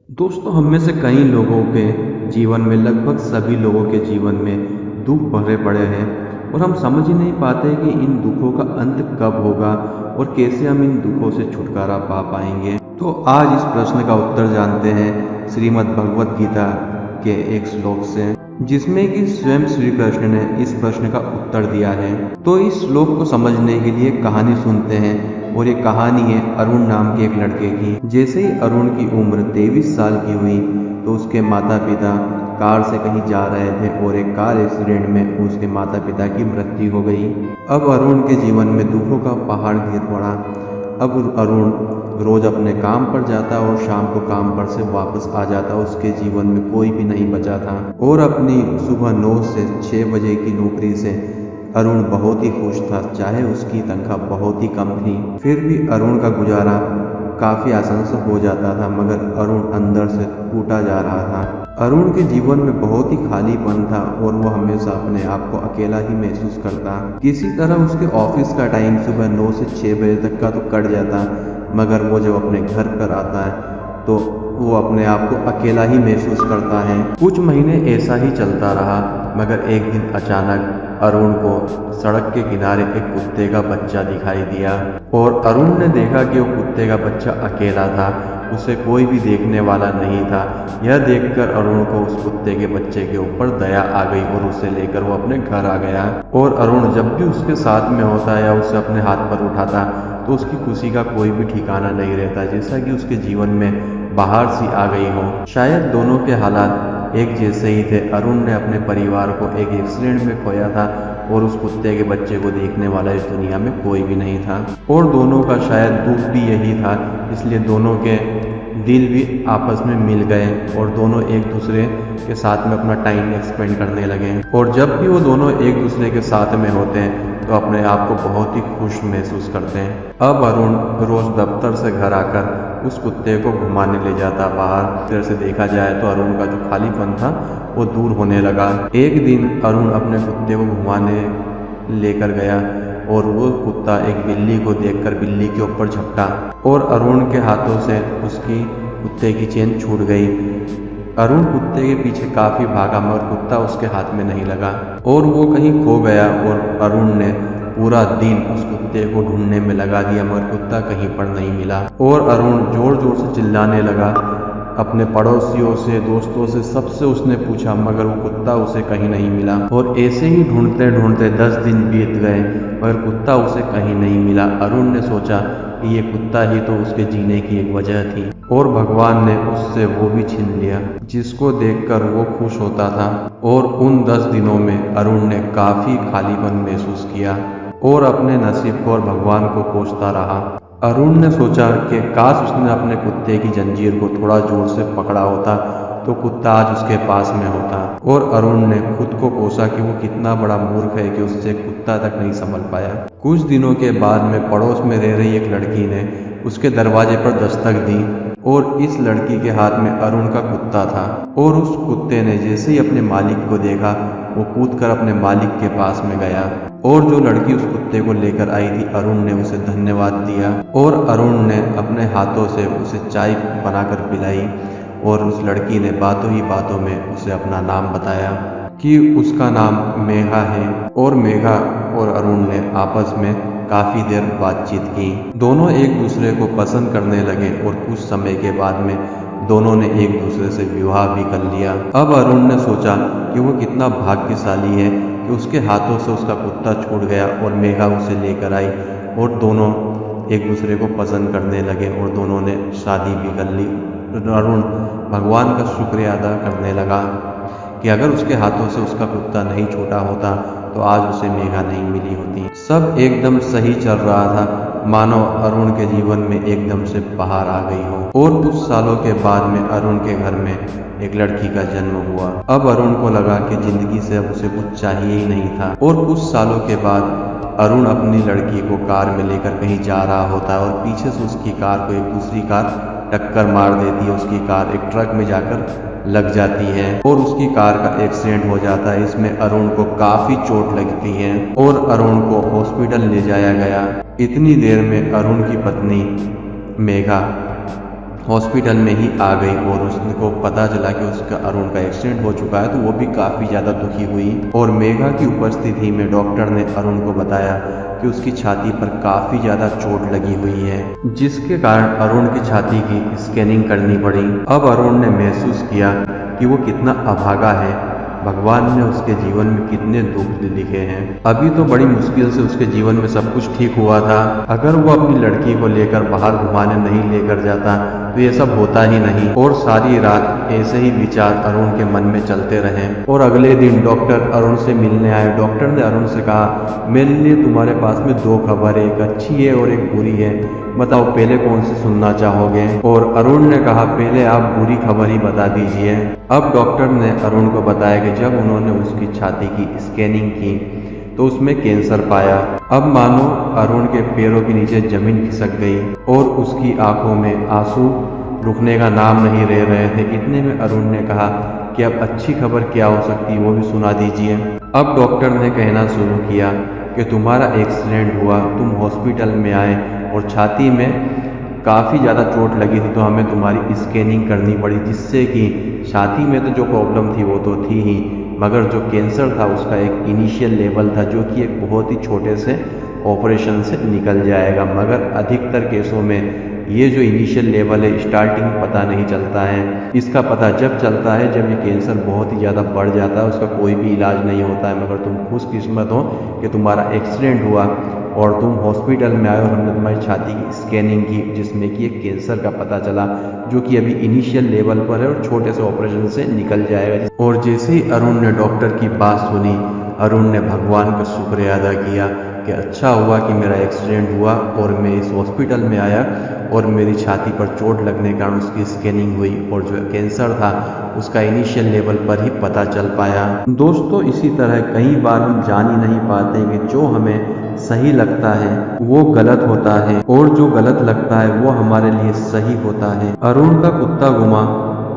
दोस्तों, हम में से कई लोगों के जीवन में, लगभग सभी लोगों के जीवन में दुख भरे पड़े हैं और हम समझ ही नहीं पाते कि इन दुखों का अंत कब होगा और कैसे हम इन दुखों से छुटकारा पा पाएंगे। तो आज इस प्रश्न का उत्तर जानते हैं श्रीमद् भगवत गीता के एक श्लोक से, जिसमें कि स्वयं श्री कृष्ण ने इस प्रश्न का उत्तर दिया है। तो इस श्लोक को समझने के लिए कहानी सुनते हैं, और ये कहानी है अरुण नाम के एक लड़के की। जैसे ही अरुण की उम्र 23 साल की हुई तो उसके माता पिता कार से कहीं जा रहे थे और एक कार एक्सीडेंट में उसके माता पिता की मृत्यु हो गई। अब अरुण के जीवन में दुखों का पहाड़ गिर पड़ा। अब अरुण रोज अपने काम पर जाता और शाम को काम पर से वापस आ जाता। उसके जीवन में कोई भी नहीं बचा था और अपनी सुबह 9 से 6 बजे की नौकरी से अरुण बहुत ही खुश था, चाहे उसकी तनख्वाह बहुत ही कम थी। फिर भी अरुण का गुजारा काफ़ी आसान से हो जाता था, मगर अरुण अंदर से टूटा जा रहा था। अरुण के जीवन में बहुत ही खालीपन था और वो हमेशा अपने आप को अकेला ही महसूस करता। किसी तरह उसके ऑफिस का टाइम सुबह 9 से 6 बजे तक का तो कट जाता, मगर वो जब अपने घर पर आता है तो वो अपने आप को अकेला ही महसूस करता है। कुछ महीने ऐसा ही चलता रहा, मगर एक दिन अचानक अरुण को सड़क के किनारे एक कुत्ते का बच्चा दिखाई दिया और अरुण ने देखा कि वो कुत्ते का बच्चा अकेला था, उसे कोई भी देखने वाला नहीं था। यह देखकर अरुण को उस कुत्ते के बच्चे के ऊपर दया आ गई और उसे लेकर वो अपने घर आ गया। और अरुण जब भी उसके साथ में होता या उसे अपने हाथ पर उठाता तो उसकी खुशी का कोई भी ठिकाना नहीं रहता, जैसा कि उसके जीवन में बाहर सी आ गई हो। शायद दोनों के हालात एक जैसे ही थे। अरुण ने अपने परिवार को एक एक्सीडेंट में खोया था और उस कुत्ते के बच्चे को देखने वाला इस दुनिया में कोई भी नहीं था, और दोनों का शायद दुख भी यही था। इसलिए दोनों के दिल भी आपस में मिल गए और दोनों एक दूसरे के साथ में अपना टाइम एक्सपेंड करने लगे। और जब भी वो दोनों एक दूसरे के साथ में होते हैं तो अपने आप को बहुत ही खुश महसूस करते हैं। अब अरुण रोज दफ्तर से घर आकर उस कुत्ते को घुमाने ले जाता बाहर। इधर से देखा जाए तो अरुण का जो खालीपन था वो दूर होने लगा। एक दिन अरुण अपने कुत्ते को घुमाने लेकर गया और वो कुत्ता एक बिल्ली को देखकर बिल्ली के ऊपर झपटा और अरुण के हाथों से उसकी कुत्ते की चेन छूट गई। अरुण कुत्ते के पीछे काफी भागा, मगर कुत्ता उसके हाथ में नहीं लगा और वो कहीं खो गया। और अरुण ने पूरा दिन उस कुत्ते को ढूंढने में लगा दिया, मगर कुत्ता कहीं पर नहीं मिला। और अरुण जोर जोर से चिल्लाने लगा, अपने पड़ोसियों से, दोस्तों से, सबसे उसने पूछा, मगर वो कुत्ता उसे कहीं नहीं मिला। और ऐसे ही ढूंढते ढूंढते 10 दिन बीत गए, मगर कुत्ता उसे कहीं नहीं मिला। अरुण ने सोचा कि ये कुत्ता ही तो उसके जीने की एक वजह थी और भगवान ने उससे वो भी छीन लिया जिसको देखकर वो खुश होता था। और उन 10 दिनों में अरुण ने काफी खालीपन महसूस किया और अपने नसीब को और भगवान को कोसता रहा। अरुण ने सोचा कि काश उसने अपने कुत्ते की जंजीर को थोड़ा जोर से पकड़ा होता तो कुत्ता आज उसके पास में होता। और अरुण ने खुद को कोसा कि वो कितना बड़ा मूर्ख है कि उससे कुत्ता तक नहीं संभल पाया। कुछ दिनों के बाद में पड़ोस में रह रही एक लड़की ने उसके दरवाजे पर दस्तक दी और इस लड़की के हाथ में अरुण का कुत्ता था। और उस कुत्ते ने जैसे ही अपने मालिक को देखा वो कूदकर अपने मालिक के पास में गया। और जो लड़की उस कुत्ते को लेकर आई थी, अरुण ने उसे धन्यवाद दिया और अरुण ने अपने हाथों से उसे चाय बनाकर पिलाई। और उस लड़की ने बातों ही बातों में उसे अपना नाम बताया कि उसका नाम मेघा है। और मेघा और अरुण ने आपस में काफी देर बातचीत की। दोनों एक दूसरे को पसंद करने लगे और कुछ समय के बाद में दोनों ने एक दूसरे से विवाह भी कर लिया। अब अरुण ने सोचा कि वो कितना भाग्यशाली है कि उसके हाथों से उसका कुत्ता छूट गया और मेघा उसे लेकर आई और दोनों एक दूसरे को पसंद करने लगे और दोनों ने शादी भी कर ली। अरुण भगवान का शुक्रिया अदा करने लगा कि अगर उसके हाथों से उसका कुत्ता नहीं छूटा होता तो आज उसे मेघा नहीं मिली होती। सब एकदम सही चल रहा था, मानो अरुण के जीवन में एकदम से बाहर आ गई हो। और कुछ सालों के बाद में अरुण के घर में एक लड़की का जन्म हुआ। अब अरुण को लगा कि जिंदगी से अब उसे कुछ चाहिए ही नहीं था। और कुछ सालों के बाद अरुण अपनी लड़की को कार में लेकर कहीं जा रहा होता है और पीछे से उसकी कार को एक दूसरी कार टक्कर मार देती है। उसकी कार एक ट्रक में जाकर लग जाती है और उसकी कार का एक्सीडेंट हो जाता है। इसमें अरुण को काफी चोट लगती है और अरुण को हॉस्पिटल ले जाया गया। इतनी देर में अरुण की पत्नी मेघा हॉस्पिटल में ही आ गई और उसको पता चला कि उसका अरुण का एक्सीडेंट हो चुका है, तो वो भी काफ़ी ज़्यादा दुखी हुई। और मेघा की उपस्थिति में डॉक्टर ने अरुण को बताया कि उसकी छाती पर काफ़ी ज़्यादा चोट लगी हुई है, जिसके कारण अरुण की छाती की स्कैनिंग करनी पड़ी। अब अरुण ने महसूस किया कि वो कितना अभागा है, भगवान ने उसके जीवन में कितने दुख लिखे हैं। अभी तो बड़ी मुश्किल से उसके जीवन में सब कुछ ठीक हुआ था। अगर वो अपनी लड़की को लेकर बाहर घुमाने नहीं लेकर जाता तो ये सब होता ही नहीं। और सारी रात ऐसे ही विचार अरुण के मन में चलते रहे। और अगले दिन डॉक्टर अरुण से मिलने आए। डॉक्टर ने अरुण से कहा, मेरे लिए तुम्हारे पास में दो खबर है, एक अच्छी है और एक बुरी है, बताओ पहले कौन सी सुनना चाहोगे। और अरुण ने कहा, पहले आप बुरी खबर ही बता दीजिए। अब डॉक्टर ने अरुण को बताया कि जब उन्होंने उसकी छाती की स्कैनिंग की तो उसमें कैंसर पाया। अब मानो अरुण के पैरों के नीचे जमीन खिसक गई और उसकी आंखों में आंसू रुकने का नाम नहीं ले रहे थे। इतने में अरुण ने कहा कि अब अच्छी खबर क्या हो सकती, वो भी सुना दीजिए। अब डॉक्टर ने कहना शुरू किया कि तुम्हारा एक्सीडेंट हुआ, तुम हॉस्पिटल में आए और छाती में काफ़ी ज़्यादा चोट लगी थी, तो हमें तुम्हारी स्कैनिंग करनी पड़ी, जिससे कि छाती में तो जो प्रॉब्लम थी वो तो थी ही, मगर जो कैंसर था उसका एक इनिशियल लेवल था जो कि एक बहुत ही छोटे से ऑपरेशन से निकल जाएगा। मगर अधिकतर केसों में ये जो इनिशियल लेवल है, स्टार्टिंग पता नहीं चलता है। इसका पता जब चलता है जब ये कैंसर बहुत ही ज़्यादा बढ़ जाता है, उसका कोई भी इलाज नहीं होता है। मगर तुम खुशकिस्मत हो कि तुम्हारा एक्सीडेंट हुआ और तुम हॉस्पिटल में आए और हमने तुम्हारी छाती की स्कैनिंग की, जिसमें कि एक कैंसर का पता चला जो कि अभी इनिशियल लेवल पर है और छोटे से ऑपरेशन से निकल जाएगा। और जैसे ही अरुण ने डॉक्टर की बात सुनी, अरुण ने भगवान का शुक्रिया अदा किया कि अच्छा हुआ कि मेरा एक्सीडेंट हुआ और मैं इस हॉस्पिटल में आया और मेरी छाती पर चोट लगने के कारण उसकी स्कैनिंग हुई और जो कैंसर था उसका इनिशियल लेवल पर ही पता चल पाया। दोस्तों, इसी तरह कई बार हम जान ही नहीं पाते कि जो हमें सही लगता है वो गलत होता है और जो गलत लगता है वो हमारे लिए सही होता है। अरुण का कुत्ता गुमा,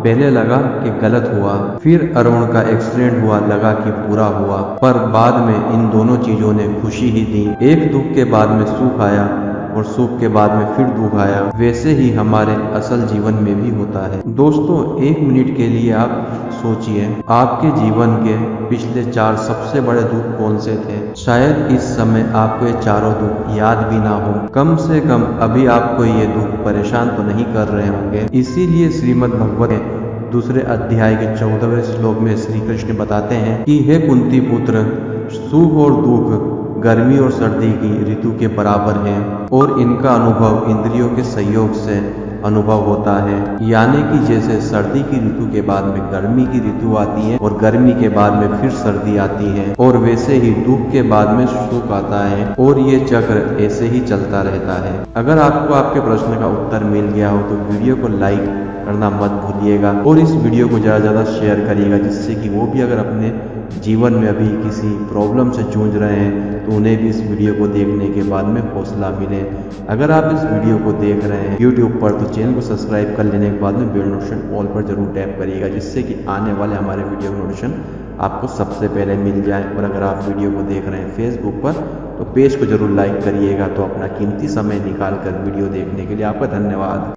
पहले लगा कि गलत हुआ, फिर अरुण का एक्सीडेंट हुआ, लगा कि बुरा हुआ, पर बाद में इन दोनों चीजों ने खुशी ही दी। एक दुख के बाद में सुख आया और सुख के बाद में फिर दुख आया। वैसे ही हमारे असल जीवन में भी होता है। दोस्तों, एक मिनट के लिए आप सोचिए, आपके जीवन के पिछले 4 सबसे बड़े दुख कौन से थे। शायद इस समय आपको ये चारों दुख याद भी ना हो, कम से कम अभी आपको ये दुख परेशान तो नहीं कर रहे होंगे। इसीलिए श्रीमद् भगवत के दूसरे अध्याय के 14वें श्लोक में श्री कृष्ण बताते हैं कि हे कुंती पुत्र, सुख और दुख गर्मी और सर्दी की ऋतु के बराबर हैं और इनका अनुभव इंद्रियों के सहयोग से अनुभव होता है। यानी कि जैसे सर्दी की ऋतु के बाद में गर्मी की ऋतु आती है और गर्मी के बाद में फिर सर्दी आती है, और वैसे ही दुख के बाद में सुख आता है और ये चक्र ऐसे ही चलता रहता है। अगर आपको आपके प्रश्न का उत्तर मिल गया हो तो वीडियो को लाइक करना मत भूलिएगा और इस वीडियो को ज़्यादा से ज़्यादा शेयर करिएगा, जिससे कि वो भी अगर अपने जीवन में अभी किसी प्रॉब्लम से जूझ रहे हैं तो उन्हें भी इस वीडियो को देखने के बाद में हौसला मिले। अगर आप इस वीडियो को देख रहे हैं यूट्यूब पर तो चैनल को सब्सक्राइब कर लेने के बाद में बेल नोटिफिकेशन ऑल पर जरूर टैप करिएगा, जिससे कि आने वाले हमारे वीडियो नोटिफिकेशन आपको सबसे पहले मिल जाए। और अगर आप वीडियो को देख रहे हैं फेसबुक पर तो पेज को जरूर लाइक करिएगा। तो अपना कीमती समय निकाल कर वीडियो देखने के लिए आपका धन्यवाद।